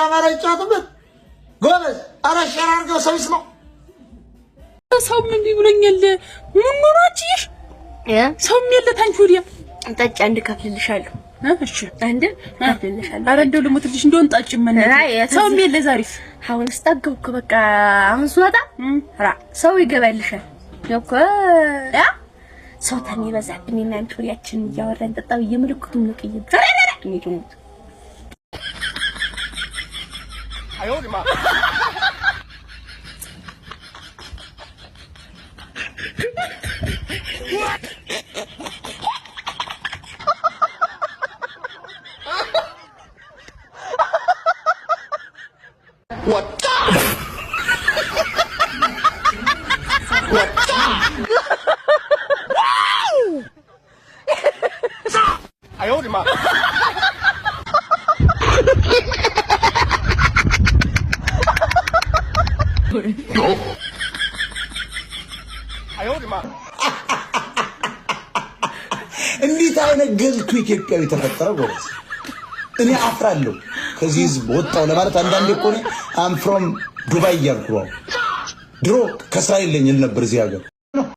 አማራ ይጫወትበት ጎበዝ። ኧረ ሸር አድርገው ሰው ይስማው። ሰው ምን ቢብለኛል ምን ኖራችሽ ሰው ምን ለታንቺ ወዲያ ጠጭ አንድ ከፍልልሻለሁ። እሺ አንድ ከፍልልሻለሁ። ኧረ እንደው ልሞትልሽ እንደው እንጣጭ ምን ሰው ምን ለዛሪፍ አሁን ስጠገብኩ በቃ አሁን ስወጣ ሰው ይገባልሻል እኮ ሰው ታኒ በዛብኝ እና አንቺ ወዲያችን እያወራን ጠጣው እየምልክቱም ነው ቅይም እንዴት አይወድማ What the? What the? I owed him up. No. I owed him up. እንዴት አይነት ገልቱ ኢትዮጵያዊ ተፈጠረ ጎበዝ። እኔ አፍራለሁ ከዚህ ህዝብ ወጣው ለማለት አንዳንዴ እኮ ነው አም ፍሮም ዱባይ እያልኩ ድሮ ከእስራኤል ነኝ ነበር እዚህ ሀገር